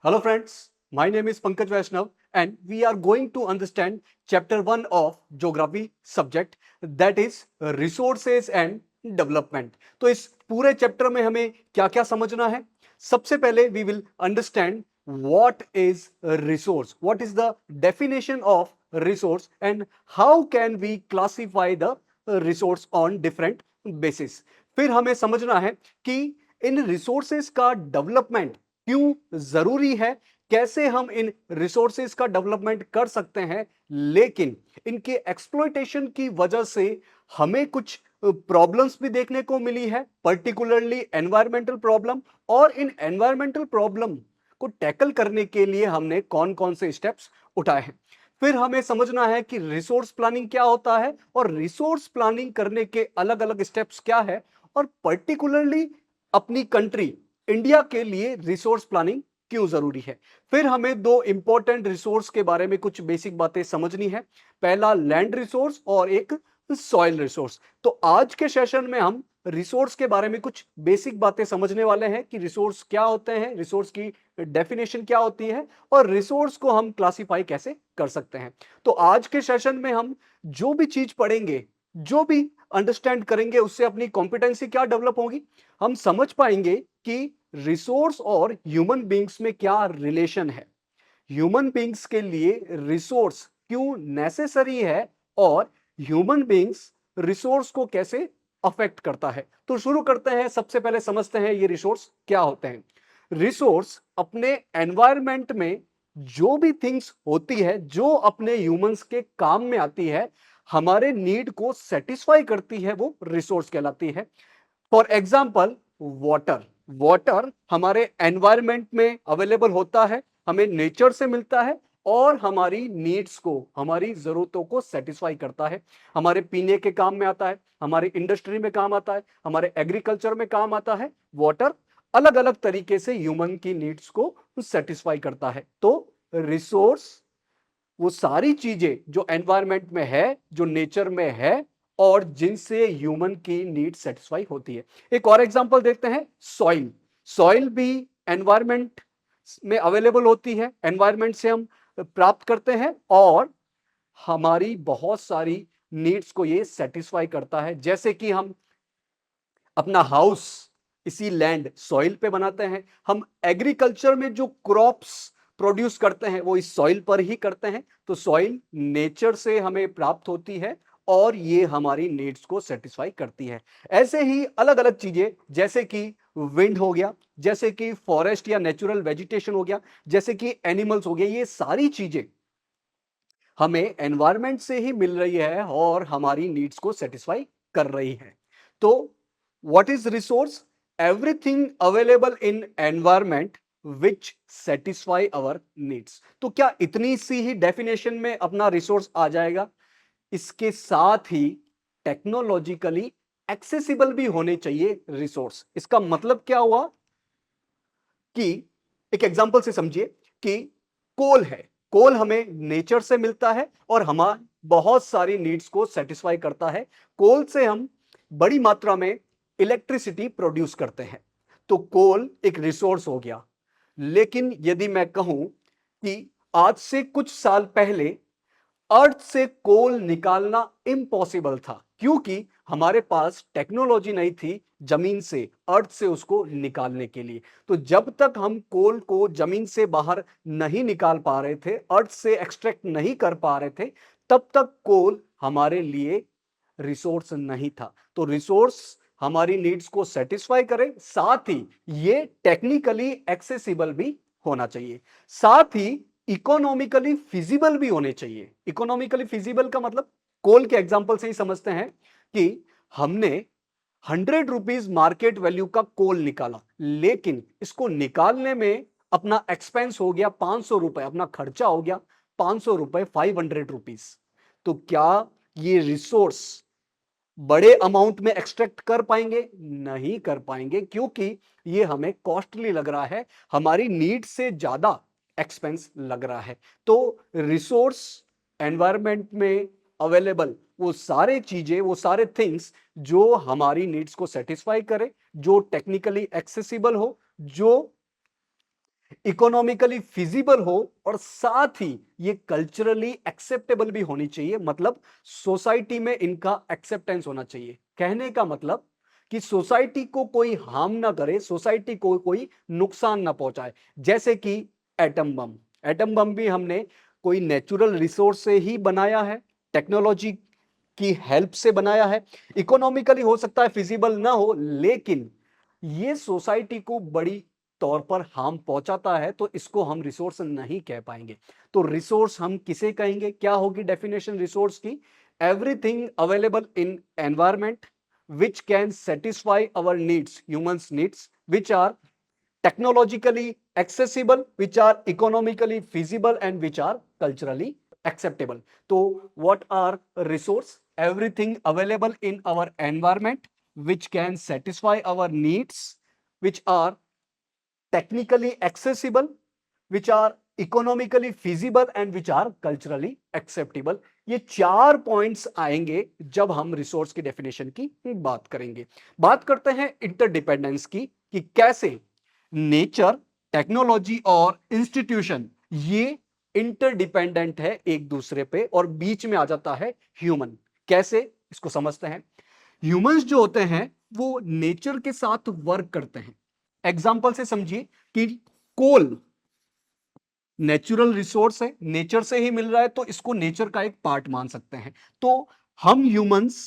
Hello friends, my name is Pankaj Vaishnav and we are going to understand chapter 1 of geography subject that is resources and development. तो इस पूरे chapter में हमें क्या क्या समझना है? सबसे पहले we will understand what is a resource, what is the definition of resource and how can we classify the resource on different basis. फिर हमें समझना है कि इन रिसोर्सेस का डेवलपमेंट क्यों जरूरी है, कैसे हम इन रिसोर्सेज का डेवलपमेंट कर सकते हैं, लेकिन इनके एक्सप्लॉयटेशन की वजह से हमें कुछ प्रॉब्लम्स भी देखने को मिली है, पर्टिकुलरली एनवायरमेंटल प्रॉब्लम। और इन एनवायरमेंटल प्रॉब्लम को टैकल करने के लिए हमने कौन कौन से स्टेप्स उठाए हैं। फिर हमें समझना है कि रिसोर्स प्लानिंग क्या होता है और रिसोर्स प्लानिंग करने के अलग अलग स्टेप्स क्या है, और पर्टिकुलरली अपनी कंट्री इंडिया के लिए रिसोर्स प्लानिंग क्यों जरूरी है। फिर हमें दो इंपॉर्टेंट रिसोर्स के बारे में कुछ बेसिक बातें समझनी है, पहला लैंड रिसोर्स और एक सॉइल रिसोर्स। तो आज के सेशन में हम रिसोर्स के बारे में कुछ बेसिक बातें समझने वाले हैं कि रिसोर्स क्या होते हैं, रिसोर्स की डेफिनेशन क्या होती है और रिसोर्स को हम क्लासिफाई कैसे कर सकते हैं। तो आज के सेशन में हम जो भी चीज पढ़ेंगे, जो भी अंडरस्टैंड करेंगे, उससे अपनी कॉम्पिटेंसी क्या डेवलप होगी, हम समझ पाएंगे कि रिसोर्स और ह्यूमन बींग्स में क्या रिलेशन है, ह्यूमन बींग्स के लिए रिसोर्स क्यों नेसेसरी है और ह्यूमन बींग्स रिसोर्स को कैसे अफेक्ट करता है। तो शुरू करते हैं, सबसे पहले समझते हैं ये रिसोर्स क्या होते हैं। रिसोर्स अपने एनवायरमेंट में जो भी थिंग्स होती है, जो अपने ह्यूमंस के काम में आती है, हमारे नीड को सेटिस्फाई करती है, वो रिसोर्स कहलाती है। फॉर एग्जाम्पल वाटर, वाटर हमारे एनवायरमेंट में अवेलेबल होता है, हमें नेचर से मिलता है और हमारी नीड्स को, हमारी जरूरतों को सेटिस्फाई करता है। हमारे पीने के काम में आता है, हमारे इंडस्ट्री में काम आता है, हमारे एग्रीकल्चर में काम आता है। वाटर अलग अलग तरीके से ह्यूमन की नीड्स को सेटिस्फाई करता है। तो रिसोर्स वो सारी चीजें जो एनवायरमेंट में है, जो नेचर में है और जिनसे ह्यूमन की नीड सेटिस्फाई होती है। एक और एग्जांपल देखते हैं, सॉइल। सॉइल भी एनवायरमेंट में अवेलेबल होती है, एनवायरमेंट से हम प्राप्त करते हैं और हमारी बहुत सारी नीड्स को ये सेटिस्फाई करता है। जैसे कि हम अपना हाउस इसी लैंड सॉइल पे बनाते हैं, हम एग्रीकल्चर में जो क्रॉप्स प्रोड्यूस करते हैं वो इस सॉइल पर ही करते हैं। तो सॉइल नेचर से हमें प्राप्त होती है और ये हमारी नीड्स को सेटिस्फाई करती है। ऐसे ही अलग अलग चीजें, जैसे कि विंड हो गया, जैसे कि फॉरेस्ट या नेचुरल वेजिटेशन हो गया, जैसे कि एनिमल्स हो गए, ये सारी चीजें हमें एनवायरमेंट से ही मिल रही है और हमारी नीड्स को सेटिस्फाई कर रही है। तो what is resource? Everything available in environment which satisfy our needs. तो क्या इतनी सी ही डेफिनेशन में अपना रिसोर्स आ जाएगा? इसके साथ ही टेक्नोलॉजिकली एक्सेसिबल भी होने चाहिए रिसोर्स। इसका मतलब क्या हुआ कि एक एग्जांपल से समझिए कि कोल है, कोल हमें नेचर से मिलता है और हमारी बहुत सारी नीड्स को सेटिस्फाई करता है। कोल से हम बड़ी मात्रा में इलेक्ट्रिसिटी प्रोड्यूस करते हैं। तो कोल एक रिसोर्स हो गया। लेकिन यदि मैं कहूं कि आज से कुछ साल पहले अर्थ से कोल निकालना इम्पॉसिबल था, क्योंकि हमारे पास टेक्नोलॉजी नहीं थी जमीन से अर्थ से उसको निकालने के लिए। तो जब तक हम कोल को जमीन से बाहर नहीं निकाल पा रहे थे, अर्थ से एक्सट्रैक्ट नहीं कर पा रहे थे, तब तक कोल हमारे लिए रिसोर्स नहीं था। तो रिसोर्स हमारी नीड्स को सेटिस्फाई करे, साथ ही ये टेक्निकली एक्सेसिबल भी होना चाहिए, साथ ही इकोनॉमिकली फिजिबल भी होने चाहिए। इकोनॉमिकली फिजिबल का मतलब कोल के एग्जांपल से ही समझते हैं कि हमने 100 रुपीज मार्केट वैल्यू का कोल निकाला, लेकिन इसको निकालने में अपना एक्सपेंस हो गया 500 रुपए, अपना खर्चा हो गया 500 रुपए, 500 रुपीज। तो क्या ये रिसोर्स बड़े अमाउंट में एक्सट्रैक्ट कर पाएंगे? नहीं कर पाएंगे, क्योंकि ये हमें कॉस्टली लग रहा है, हमारी नीड से ज्यादा एक्सपेंस लग रहा है। तो रिसोर्स एनवायरनमेंट में अवेलेबल वो सारे चीजें, वो सारे थिंग्स जो हमारी नीड्स को सेटिस्फाई करे, जो टेक्निकली एक्सेसिबल हो, जो इकोनॉमिकली फिजिबल हो और साथ ही ये कल्चरली एक्सेप्टेबल भी होनी चाहिए, मतलब सोसाइटी में इनका एक्सेप्टेंस होना चाहिए। कहने का मतलब कि सोसाइटी को कोई हार्म ना करे, सोसाइटी को कोई नुकसान ना पहुंचाए। जैसे कि एटम बम, एटम बम भी हमने कोई नेचुरल रिसोर्स से ही बनाया है, टेक्नोलॉजी की हेल्प से बनाया है। इकोनॉमिकली हो सकता है फिजिबल ना हो, लेकिन ये सोसाइटी को बड़ी तौर पर हार्म पहुंचाता है, तो इसको हम रिसोर्स नहीं कह पाएंगे। तो रिसोर्स हम किसे कहेंगे? क्या होगी डेफिनेशन रिसोर्स की? Everything available in environment which can satisfy our needs, humans needs, which are technologically accessible, which are economically feasible, and which are culturally acceptable. So what are resource? Everything available in our environment which can satisfy our needs, which are technically accessible, which are economically feasible and which are culturally acceptable. ये 4 points आएंगे जब हम resource की definition की बात करेंगे। बात करते हैं इंटरडिपेंडेंस की, कि कैसे नेचर, टेक्नोलॉजी और इंस्टीट्यूशन ये इंटरडिपेंडेंट है एक दूसरे पे, और बीच में आ जाता है ह्यूमन। कैसे, इसको समझते हैं। ह्यूमंस जो होते हैं वो नेचर के साथ वर्क करते हैं। एग्जाम्पल से समझिए कि कोल नेचुरल रिसोर्स है, नेचर से ही मिल रहा है, तो इसको नेचर का एक पार्ट मान सकते हैं। तो हम ह्यूमंस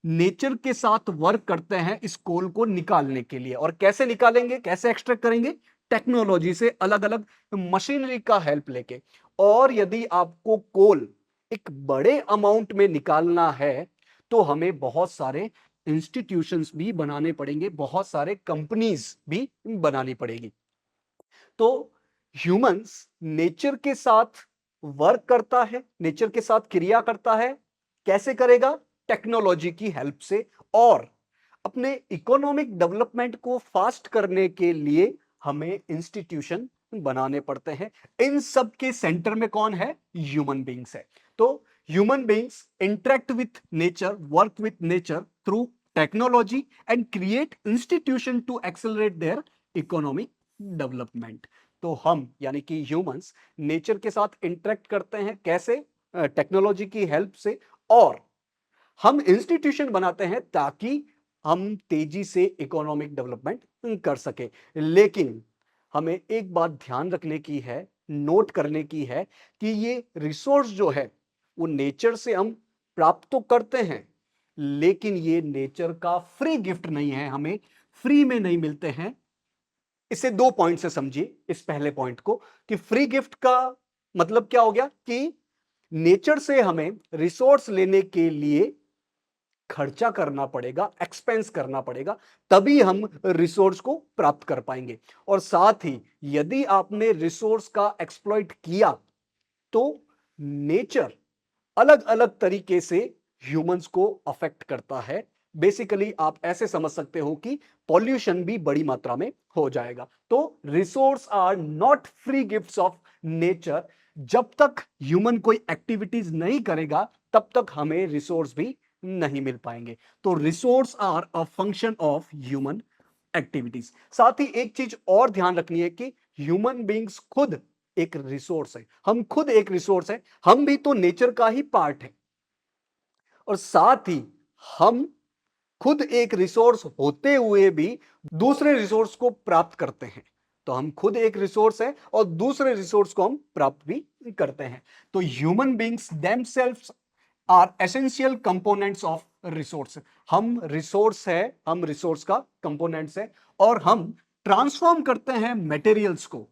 नेचर के साथ वर्क करते हैं इस कोल को निकालने के लिए। और कैसे निकालेंगे, कैसे एक्सट्रैक्ट करेंगे? टेक्नोलॉजी से, अलग अलग मशीनरी का हेल्प लेके। और यदि आपको कोल एक बड़े अमाउंट में निकालना है तो हमें बहुत सारे इंस्टीट्यूशंस भी बनाने पड़ेंगे, बहुत सारे कंपनीज भी बनानी पड़ेगी। तो ह्यूमंस नेचर के साथ वर्क करता है, नेचर के साथ क्रिया करता है। कैसे करेगा? टेक्नोलॉजी की हेल्प से। और अपने इकोनॉमिक डेवलपमेंट को फास्ट करने के लिए हमें इंस्टीट्यूशन बनाने पड़ते हैं। इन सब के सेंटर में कौन है? ह्यूमन बींग्स है। तो human beings interact with nature, work with nature through technology and create institution to accelerate their economic development. तो हम यानी कि ह्यूमंस नेचर के साथ इंटरेक्ट करते हैं। कैसे? टेक्नोलॉजी की हेल्प से। और हम इंस्टीट्यूशन बनाते हैं ताकि हम तेजी से इकोनॉमिक डेवलपमेंट कर सके। लेकिन हमें एक बात ध्यान रखने की है, नोट करने की है, कि ये रिसोर्स जो है वो नेचर से हम प्राप्त तो करते हैं, लेकिन ये नेचर का फ्री गिफ्ट नहीं है, हमें फ्री में नहीं मिलते हैं। इसे 2 पॉइंट से समझिए इस पहले पॉइंट को, कि फ्री गिफ्ट का मतलब क्या हो गया? कि नेचर से हमें रिसोर्स लेने के लिए खर्चा करना पड़ेगा, एक्सपेंस करना पड़ेगा, तभी हम रिसोर्स को प्राप्त कर पाएंगे। और साथ ही यदि आपने रिसोर्स का एक्सप्लॉइट किया तो नेचर अलग अलग तरीके से ह्यूमंस को अफेक्ट करता है। बेसिकली आप ऐसे समझ सकते हो कि पॉल्यूशन भी बड़ी मात्रा में हो जाएगा। तो resource are not free gifts of nature. जब तक ह्यूमन कोई एक्टिविटीज नहीं करेगा तब तक हमें रिसोर्स भी नहीं मिल पाएंगे। तो resource are a function of human activities. साथ ही एक चीज और ध्यान रखनी है कि ह्यूमन बींग्स खुद एक रिसोर्स है, हम खुद एक रिसोर्स है, हम भी तो नेचर का ही पार्ट है। और साथ ही हम खुद एक रिसोर्स होते हुए भी दूसरे रिसोर्स को प्राप्त करते हैं। तो हम खुद एक रिसोर्स है और दूसरे रिसोर्स को हम प्राप्त भी करते हैं। तो human beings themselves are essential components of resource. हम रिसोर्स है, हम रिसोर्स का कंपोनेंट्स है, और हम ट्रांसफॉर्म करते हैं मटेरियल्स को।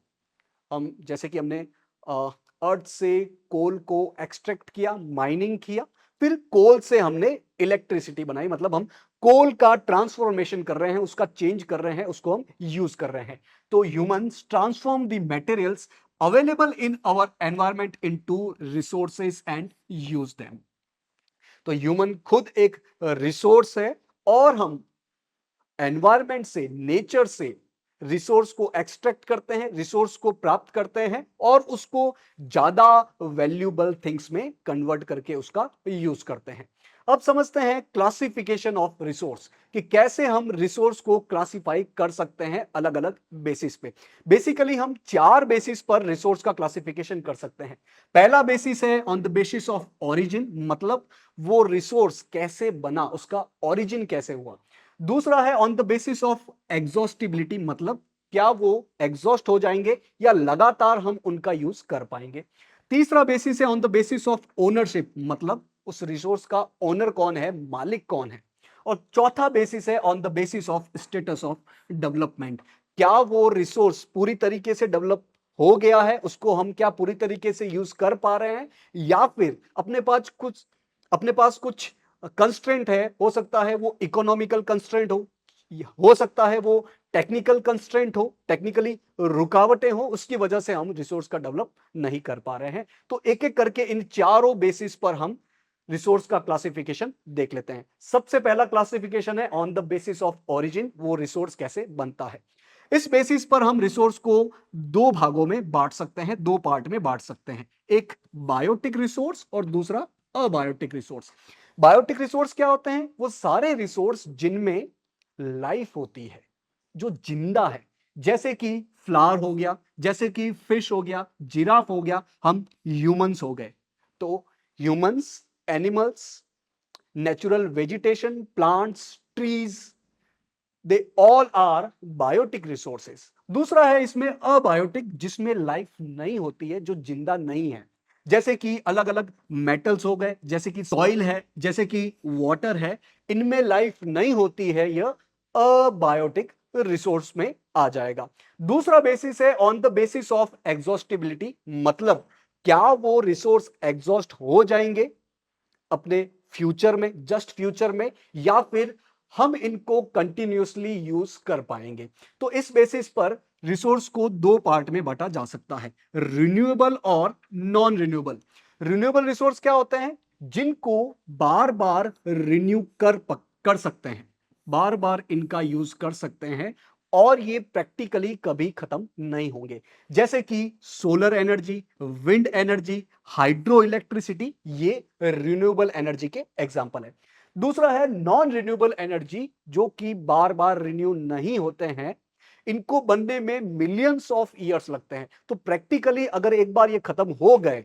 हम जैसे कि हमने अर्थ से कोल को एक्सट्रैक्ट किया, माइनिंग किया, फिर कोल से हमने इलेक्ट्रिसिटी बनाई, मतलब हम कोल का ट्रांसफॉर्मेशन कर रहे हैं, उसका चेंज कर रहे हैं, उसको हम यूज कर रहे हैं। तो humans transform the materials available in our environment into resources and use them. तो ह्यूमन खुद एक रिसोर्स है, और हम एनवायरमेंट से, नेचर से रिसोर्स को एक्सट्रैक्ट करते हैं, रिसोर्स को प्राप्त करते हैं, और उसको ज्यादा वैल्यूएबल थिंग्स में कन्वर्ट करके उसका यूज करते हैं। अब समझते हैं क्लासिफिकेशन ऑफ रिसोर्स कि कैसे हम रिसोर्स को क्लासिफाई कर सकते हैं अलग अलग बेसिस पे। बेसिकली हम 4 बेसिस पर रिसोर्स का क्लासिफिकेशन कर सकते हैं। पहला बेसिस है on the basis of origin, मतलब वो रिसोर्स कैसे बना, उसका ओरिजिन कैसे हुआ। दूसरा है on the basis of exhaustibility, मतलब क्या वो एग्जॉस्ट हो जाएंगे या लगातार हम उनका यूज कर पाएंगे। तीसरा बेसिस है on the basis of ownership, मतलब उस रिसोर्स का ओनर कौन है, मालिक कौन है। और चौथा बेसिस है on the basis of status of development, क्या वो रिसोर्स पूरी तरीके से डेवलप हो गया है, उसको हम क्या पूरी तरीके से यूज कर पा रहे हैं, या फिर अपने पास कुछ कंस्ट्रेंट है। हो सकता है वो इकोनॉमिकल कंस्ट्रेंट हो सकता है वो टेक्निकल कंस्ट्रेंट हो, टेक्निकली रुकावटें हो, उसकी वजह से हम रिसोर्स का डेवलप नहीं कर पा रहे हैं। तो एक एक करके इन चारों बेसिस पर हम रिसोर्स का क्लासिफिकेशन देख लेते हैं। सबसे पहला क्लासिफिकेशन है on the basis of origin, वो रिसोर्स कैसे बनता है। इस बेसिस पर हम रिसोर्स को दो भागों में बांट सकते हैं, दो पार्ट में बांट सकते हैं, एक बायोटिक रिसोर्स और दूसरा अबायोटिक रिसोर्स। बायोटिक रिसोर्स क्या होते हैं, वो सारे रिसोर्स जिनमें लाइफ होती है, जो जिंदा है, जैसे कि फ्लावर हो गया, जैसे कि फिश हो गया, जिराफ हो गया, हम ह्यूमंस हो गए। तो humans, animals, natural vegetation, plants, trees, they all are biotic resources. दूसरा है इसमें अबायोटिक, जिसमें लाइफ नहीं होती है, जो जिंदा नहीं है, जैसे कि अलग अलग मेटल्स हो गए, जैसे कि सॉइल है, जैसे कि वाटर है, इनमें लाइफ नहीं होती है, यह अबायोटिक रिसोर्स में आ जाएगा। दूसरा बेसिस है on the basis of exhaustibility, मतलब क्या वो रिसोर्स एग्जॉस्ट हो जाएंगे अपने फ्यूचर में, जस्ट फ्यूचर में, या फिर हम इनको कंटिन्यूसली यूज कर पाएंगे। तो इस बेसिस पर रिसोर्स को दो पार्ट में बांटा जा सकता है, रिन्यूएबल और नॉन रिन्यूएबल। रिन्यूएबल रिसोर्स क्या होते हैं, जिनको बार बार रिन्यू कर सकते हैं, बार बार इनका यूज कर सकते हैं और ये प्रैक्टिकली कभी खत्म नहीं होंगे, जैसे कि solar energy, wind energy, hydro electricity, ये रिन्यूएबल एनर्जी के एग्जाम्पल है। दूसरा है नॉन रिन्यूएबल एनर्जी, जो कि बार बार रिन्यू नहीं होते हैं, इनको बनने में मिलियंस ऑफ ईयर्स लगते हैं। तो प्रैक्टिकली अगर एक बार ये खत्म हो गए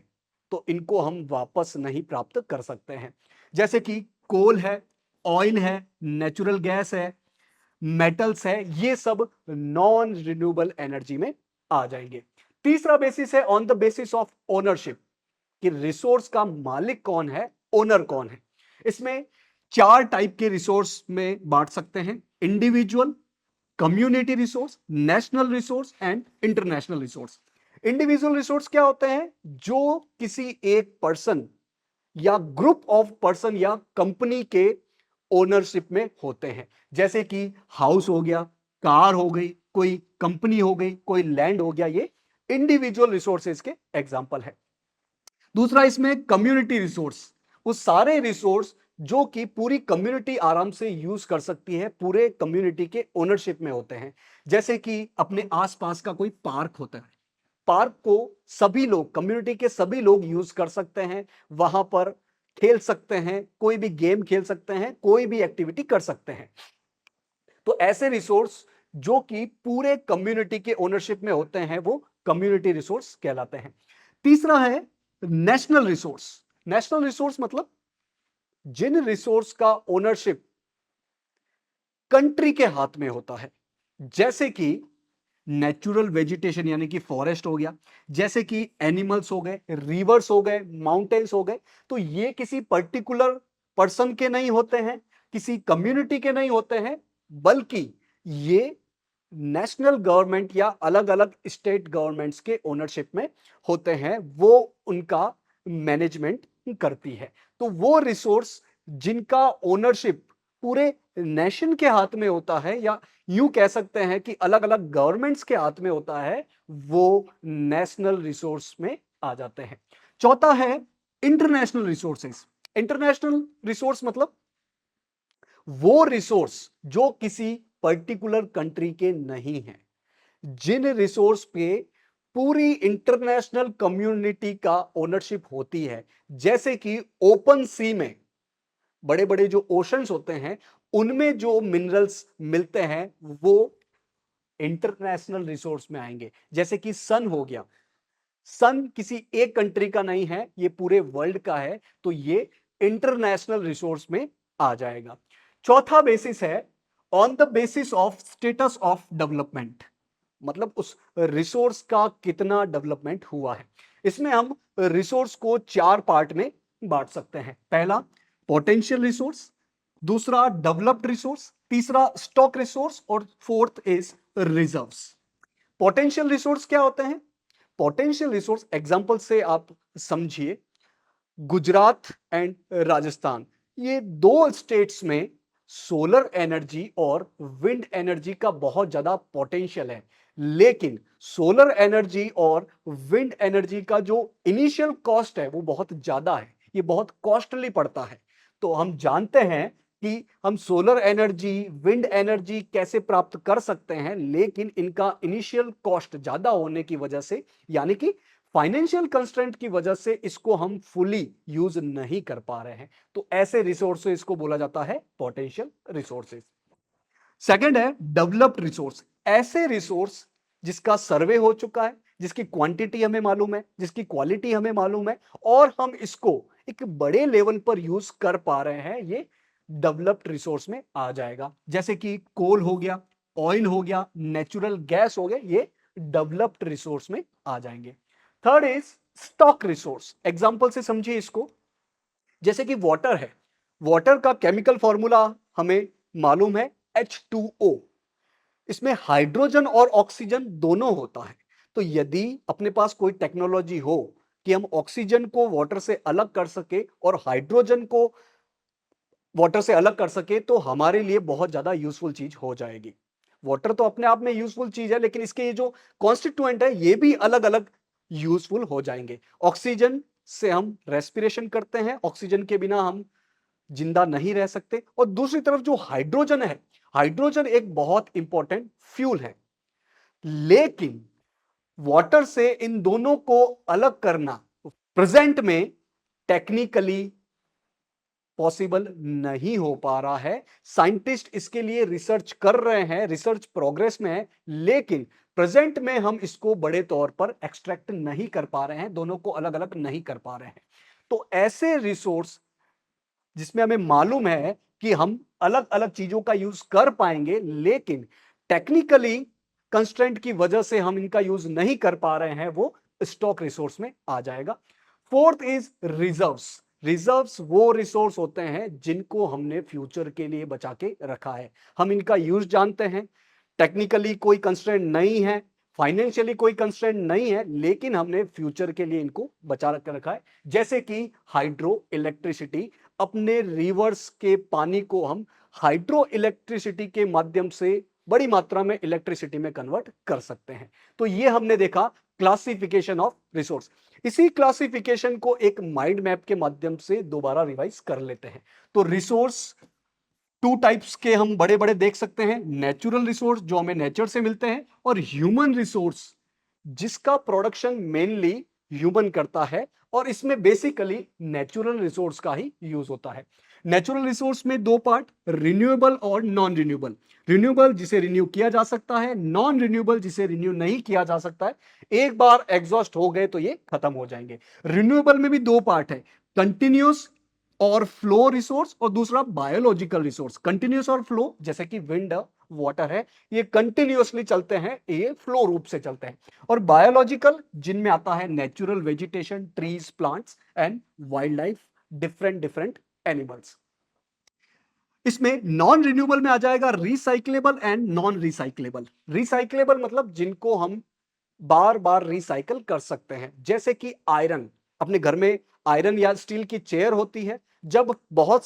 तो इनको हम वापस नहीं प्राप्त कर सकते हैं, जैसे कि कोल है, ऑयल है, नेचुरल गैस है, मेटल्स है, ये सब नॉन रिन्यूएबल एनर्जी में आ जाएंगे। तीसरा बेसिस है on the basis of ownership, कि रिसोर्स का मालिक कौन है, ओनर कौन है। इसमें 4 टाइप के रिसोर्स में बांट सकते हैं, individual, community resource, national resource and international resource. Individual resource क्या होते हैं, जो किसी एक पर्सन या ग्रुप ऑफ पर्सन या कंपनी के ओनरशिप में होते हैं, जैसे कि हाउस हो गया, कार हो गई, कोई कंपनी हो गई, कोई लैंड हो गया, ये इंडिविजुअल रिसोर्सेज के एग्जांपल है। दूसरा इसमें कम्युनिटी रिसोर्स, वो सारे रिसोर्स जो कि पूरी कम्युनिटी आराम से यूज कर सकती है, पूरे कम्युनिटी के ओनरशिप में होते हैं, जैसे कि अपने आसपास का कोई पार्क होता है, पार्क को सभी लोग, कम्युनिटी के सभी लोग यूज कर सकते हैं, वहां पर खेल सकते हैं, कोई भी गेम खेल सकते हैं, कोई भी एक्टिविटी कर सकते हैं। तो ऐसे रिसोर्स जो कि पूरे कम्युनिटी के ओनरशिप में होते हैं, वो कम्युनिटी रिसोर्स कहलाते हैं। तीसरा है नेशनल रिसोर्स। नेशनल रिसोर्स मतलब जिन रिसोर्स का ओनरशिप कंट्री के हाथ में होता है, जैसे कि नेचुरल वेजिटेशन यानी कि फॉरेस्ट हो गया, जैसे कि एनिमल्स हो गए, रिवर्स हो गए, माउंटेन्स हो गए। तो ये किसी पर्टिकुलर पर्सन के नहीं होते हैं, किसी कम्युनिटी के नहीं होते हैं, बल्कि ये नेशनल गवर्नमेंट या अलग अलग स्टेट गवर्नमेंट्स के ओनरशिप में होते हैं, वो उनका मैनेजमेंट करती है। तो वो रिसोर्स जिनका ओनरशिप पूरे नेशन के हाथ में होता है, या यूं कह सकते हैं कि अलग अलग गवर्नमेंट्स के हाथ में होता है, वो नेशनल रिसोर्स में आ जाते हैं। चौथा है इंटरनेशनल रिसोर्सेस। इंटरनेशनल रिसोर्स मतलब वो रिसोर्स जो किसी पर्टिकुलर कंट्री के नहीं है, जिन रिसोर्स पे पूरी इंटरनेशनल कम्युनिटी का ओनरशिप होती है, जैसे कि ओपन सी में बड़े बड़े जो ओशंस होते हैं उनमें जो मिनरल्स मिलते हैं वो इंटरनेशनल रिसोर्स में आएंगे। जैसे कि सन हो गया, सन किसी एक कंट्री का नहीं है, ये पूरे वर्ल्ड का है, तो ये इंटरनेशनल रिसोर्स में आ जाएगा। चौथा बेसिस है on the basis of status of development, मतलब उस रिसोर्स का कितना डेवलपमेंट हुआ है। इसमें हम रिसोर्स को चार पार्ट में बांट सकते हैं। पहला पोटेंशियल रिसोर्स, दूसरा डेवलप्ड रिसोर्स, तीसरा स्टॉक रिसोर्स और fourth is reserves. Potential resource क्या होते हैं? पोटेंशियल रिसोर्स एग्जांपल से आप समझिए, गुजरात एंड राजस्थान, ये दो स्टेट्स में सोलर एनर्जी और विंड एनर्जी का बहुत ज्यादा पोटेंशियल है, लेकिन सोलर एनर्जी और विंड एनर्जी का जो इनिशियल कॉस्ट है वो बहुत ज्यादा है, ये बहुत कॉस्टली पड़ता है। तो हम जानते हैं कि हम सोलर एनर्जी, विंड एनर्जी कैसे प्राप्त कर सकते हैं, लेकिन इनका इनिशियल कॉस्ट ज्यादा होने की वजह से, यानी कि फाइनेंशियल कंस्ट्रेंट की वजह से इसको हम फुली यूज नहीं कर पा रहे हैं। तो ऐसे रिसोर्सेज को बोला जाता है पोटेंशियल रिसोर्सेज। सेकंड है डेवलप्ड रिसोर्स, ऐसे रिसोर्स जिसका सर्वे हो चुका है, जिसकी क्वांटिटी हमें मालूम है, जिसकी क्वालिटी हमें मालूम है और हम इसको एक बड़े लेवल पर यूज कर पा रहे हैं, ये डेवलप्ड रिसोर्स में आ जाएगा। जैसे कि कोल हो गया, ऑयल हो गया, नेचुरल गैस हो गया, ये डेवलप्ड रिसोर्स में आ जाएंगे। Third is stock resource, example से समझिए इसको। जैसे कि वाटर है, वाटर का केमिकल फॉर्मूला हमें मालूम है H2O, इसमें हाइड्रोजन और ऑक्सीजन दोनों होता है। तो यदि अपने पास कोई टेक्नोलॉजी हो कि हम ऑक्सीजन को वाटर से अलग कर सके और हाइड्रोजन को वाटर से अलग कर सके, तो हमारे लिए बहुत ज्यादा यूजफुल चीज हो जाएगी। वाटर तो अपने आप में यूजफुल चीज है, लेकिन इसके ये जो कॉन्स्टिट्यूएंट है ये भी अलग अलग यूजफुल हो जाएंगे। ऑक्सीजन से हम रेस्पिरेशन करते हैं, ऑक्सीजन के बिना हम जिंदा नहीं रह सकते। और दूसरी तरफ जो हाइड्रोजन है, हाइड्रोजन एक बहुत इंपॉर्टेंट फ्यूल है, लेकिन वाटर से इन दोनों को अलग करना प्रेजेंट में टेक्निकली पॉसिबल नहीं हो पा रहा है। साइंटिस्ट इसके लिए रिसर्च कर रहे हैं, रिसर्च प्रोग्रेस में है, लेकिन प्रेजेंट में हम इसको बड़े तौर पर एक्सट्रैक्ट नहीं कर पा रहे हैं, दोनों को अलग अलग नहीं कर पा रहे हैं। तो ऐसे रिसोर्स जिसमें हमें मालूम है कि हम अलग अलग चीजों का यूज कर पाएंगे, लेकिन टेक्निकली कंस्ट्रेंट की वजह से हम इनका यूज नहीं कर पा रहे हैं, वो स्टॉक रिसोर्स में आ जाएगा। Fourth is reserves. रिजर्व्स वो रिसोर्स होते हैं जिनको हमने फ्यूचर के लिए बचा के रखा है, हम इनका यूज जानते हैं, टेक्निकली कोई कंस्ट्रेंट नहीं है, फाइनेंशियली कोई कंस्ट्रेंट नहीं है, लेकिन हमने फ्यूचर के लिए इनको बचा कर रखा है। जैसे कि हाइड्रो इलेक्ट्रिसिटी, अपने रिवर्स के पानी को हम हाइड्रो इलेक्ट्रिसिटी के माध्यम से बड़ी मात्रा में इलेक्ट्रिसिटी में कन्वर्ट कर सकते हैं। तो ये हमने देखा क्लासिफिकेशन ऑफ रिसोर्स। इसी क्लासिफिकेशन को एक माइंड मैप के माध्यम से दोबारा रिवाइज कर लेते हैं। तो रिसोर्स टू टाइप्स के हम बड़े बड़े देख सकते हैं, नेचुरल रिसोर्स जो हमें नेचर से मिलते हैं, और ह्यूमन रिसोर्स जिसका प्रोडक्शन मेनली ह्यूमन करता है, और इसमें बेसिकली नेचुरल रिसोर्स का ही यूज होता है। नेचुरल रिसोर्स में दो पार्ट, रिन्यूएबल और नॉन रिन्यूएबल। रिन्यूएबल जिसे रिन्यू किया जा सकता है, नॉन रिन्यूएबल जिसे रिन्यू नहीं किया जा सकता है, एक बार एग्जॉस्ट हो गए तो ये खत्म हो जाएंगे। रिन्यूएबल में भी दो पार्ट है, कंटिन्यूस और फ्लो रिसोर्स, और दूसरा बायोलॉजिकल रिसोर्स। कंटिन्यूस और फ्लो जैसे कि विंड वाटर है, ये कंटिन्यूअसली चलते हैं, ये फ्लो रूप से चलते हैं। और बायोलॉजिकल जिनमें आता है natural vegetation, trees, plants and wild life, different different animals. इसमें नॉन रिन्यूएबल में आ जाएगा recyclable and non recyclable. Recyclable मतलब जिनको हम बार बार रिसाइकल कर सकते हैं, जैसे कि आयरन। अपने घर में आयरन या स्टील की चेयर होती है, जब बहुत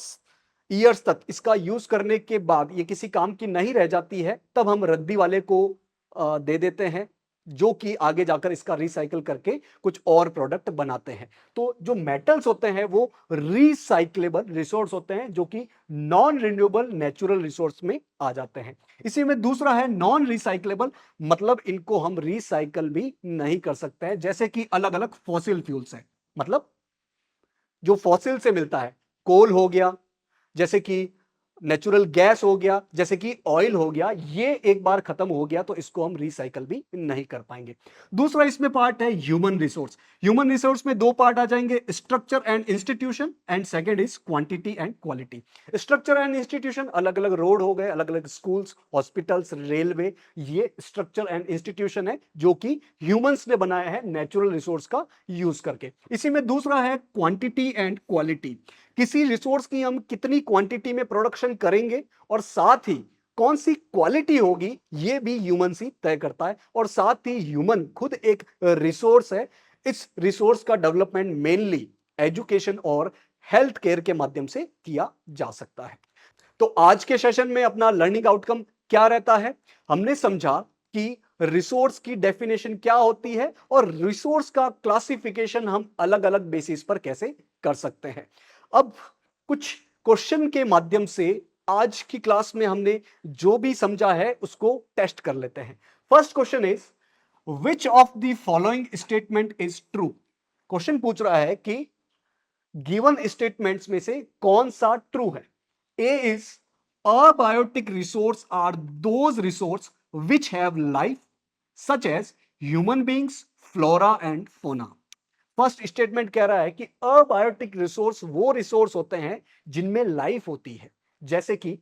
ईयर्स तक इसका यूज करने के बाद ये किसी काम की नहीं रह जाती है, तब हम रद्दी वाले को दे देते हैं, जो कि आगे जाकर इसका रिसाइकल करके कुछ और प्रोडक्ट बनाते हैं। तो जो मेटल्स होते हैं वो रिसाइक्लेबल रिसोर्स होते हैं, जो कि नॉन रिन्यूएबल नेचुरल रिसोर्स में आ जाते हैं। इसी में दूसरा है नॉन रिसाइक्लेबल, मतलब इनको हम रिसाइकल भी नहीं कर सकते हैं। जैसे कि अलग अलग फॉसिल फ्यूल्स हैं, मतलब जो फॉसिल से मिलता है, कोल हो गया, जैसे कि नेचुरल गैस हो गया, जैसे कि ऑयल हो गया, ये एक बार खत्म हो गया तो इसको हम रिसाइकल भी नहीं कर पाएंगे। दूसरा इसमें पार्ट है ह्यूमन रिसोर्स। ह्यूमन रिसोर्स में दो पार्ट आ जाएंगे, structure and institution, and second is quantity and quality. Structure and institution, अलग अलग रोड हो गए, अलग अलग स्कूल्स, हॉस्पिटल्स, रेलवे, ये स्ट्रक्चर एंड इंस्टीट्यूशन है जो कि ह्यूमंस ने बनाया है नेचुरल रिसोर्स का यूज करके। इसी में दूसरा है क्वांटिटी एंड क्वालिटी। किसी रिसोर्स की हम कितनी क्वांटिटी में प्रोडक्शन करेंगे और साथ ही कौन सी क्वालिटी होगी, ये भी ह्यूमन ही तय करता है। और साथ ही ह्यूमन खुद एक रिसोर्स है। इस रिसोर्स का डेवलपमेंट मेनली एजुकेशन और हेल्थ केयर के माध्यम से किया जा सकता है। तो आज के सेशन में अपना लर्निंग आउटकम क्या रहता है? हमने समझा कि रिसोर्स की डेफिनेशन क्या होती है और रिसोर्स का क्लासिफिकेशन हम अलग अलग बेसिस पर कैसे कर सकते हैं। अब कुछ क्वेश्चन के माध्यम से आज की क्लास में हमने जो भी समझा है उसको टेस्ट कर लेते हैं। First question is which of the following statement is true. Question पूछ रहा है कि गिवन स्टेटमेंट्स में से कौन सा ट्रू है। A is abiotic resource are those resources which have life such as human beings, flora and fauna. First statement कह रहा है कि अबायोटिक रिसोर्स वो रिसोर्स होते हैं जिनमें लाइफ होती है, जैसे कि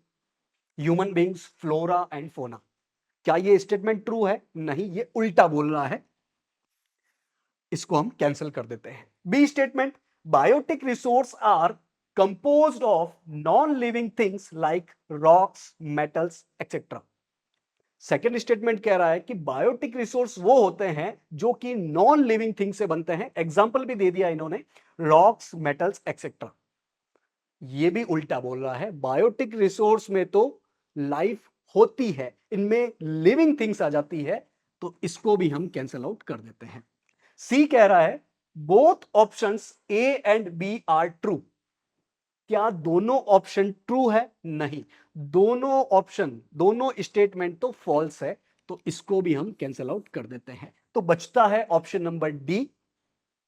ह्यूमन बींग्स, फ्लोरा एंड फोना। क्या ये स्टेटमेंट ट्रू है? नहीं, ये उल्टा बोल रहा है, इसको हम कैंसिल कर देते हैं। B statement, biotic resource are composed of non living things like rocks, metals etcetera. Second statement कह रहा है कि बायोटिक रिसोर्स वो होते हैं जो कि नॉन लिविंग थिंग से बनते हैं। एग्जाम्पल भी दे दिया इन्होंने, रॉक्स, मेटल्स एक्सेट्रा। ये भी उल्टा बोल रहा है, बायोटिक रिसोर्स में तो लाइफ होती है, इनमें लिविंग थिंग्स आ जाती है, तो इसको भी हम कैंसिल आउट कर देते हैं। सी कह रहा है both options A and B are true. क्या दोनों ऑप्शन ट्रू है? नहीं, दोनों ऑप्शन, दोनों स्टेटमेंट तो फॉल्स है, तो इसको भी हम कैंसिल आउट कर देते हैं। तो बचता है ऑप्शन नंबर डी।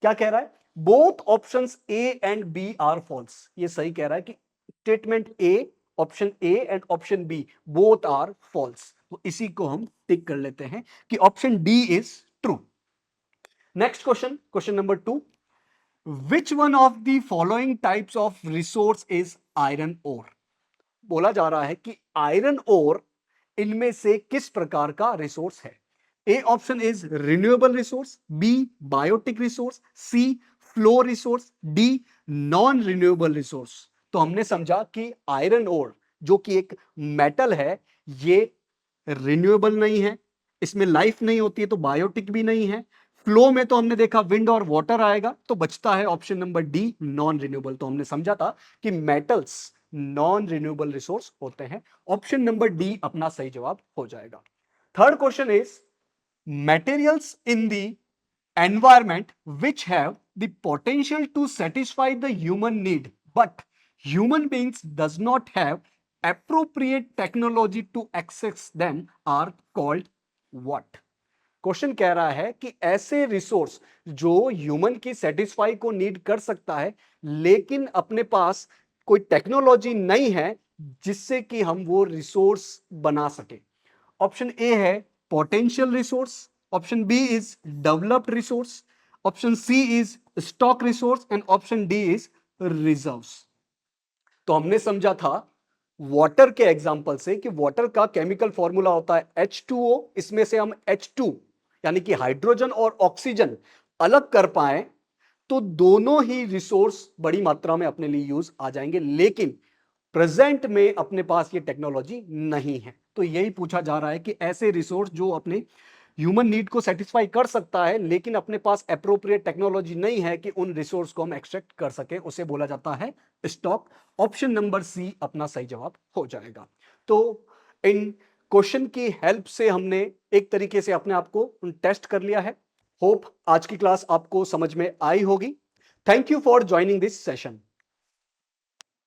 क्या कह रहा है? Both options A and B are false. ये सही कह रहा है कि statement A, option A and option B both are false. तो इसी को हम टिक कर लेते हैं कि option D is true. Next question, question number 2, which one of the following types of resource is iron ore. बोला जा रहा है कि आयरन ओर इनमें से किस प्रकार का रिसोर्स है। A option is renewable resource, B biotic resource, C flow resource, D non renewable resource. तो हमने समझा कि आयरन ओर जो कि एक मेटल है, ये रिन्यूएबल नहीं है, इसमें लाइफ नहीं होती है, तो बायोटिक भी नहीं है। फ्लो में तो हमने देखा विंड और वाटर आएगा, तो बचता है option number D non renewable. तो हमने समझा था कि मेटल्स नॉन रिन्यूएबल रिसोर्स होते हैं। ऑप्शन नंबर डी अपना सही जवाब हो जाएगा। Third question is materials in the environment which have the potential to satisfy the human need but human beings does not have appropriate technology to access them are called what। Question कह रहा है कि ऐसे resource जो human की satisfy को need कर सकता है लेकिन अपने पास कोई टेक्नोलॉजी नहीं है जिससे कि हम वो रिसोर्स बना सके। ऑप्शन ए है potential resource, option B is developed resource, option C is stock resource and option D is reserves. तो हमने समझा था वाटर के एग्जांपल से कि वाटर का केमिकल फॉर्मूला होता है H2O। इसमें से हम H2 यानी कि हाइड्रोजन और ऑक्सीजन अलग कर पाए तो दोनों ही रिसोर्स बड़ी मात्रा में अपने लिए यूज आ जाएंगे, लेकिन प्रेजेंट में अपने पास ये टेक्नोलॉजी नहीं है। तो यही पूछा जा रहा है कि ऐसे रिसोर्स जो अपने ह्यूमन नीड को सेटिस्फाई कर सकता है लेकिन अपने पास एप्रोप्रिएट टेक्नोलॉजी नहीं है कि उन रिसोर्स को हम एक्सट्रैक्ट कर सके, उसे बोला जाता है स्टॉक। ऑप्शन नंबर सी अपना सही जवाब हो जाएगा। तो इन क्वेश्चन की हेल्प से हमने एक तरीके से अपने आप को टेस्ट कर लिया है। होप आज की क्लास आपको समझ में आई होगी। Thank you for joining this session.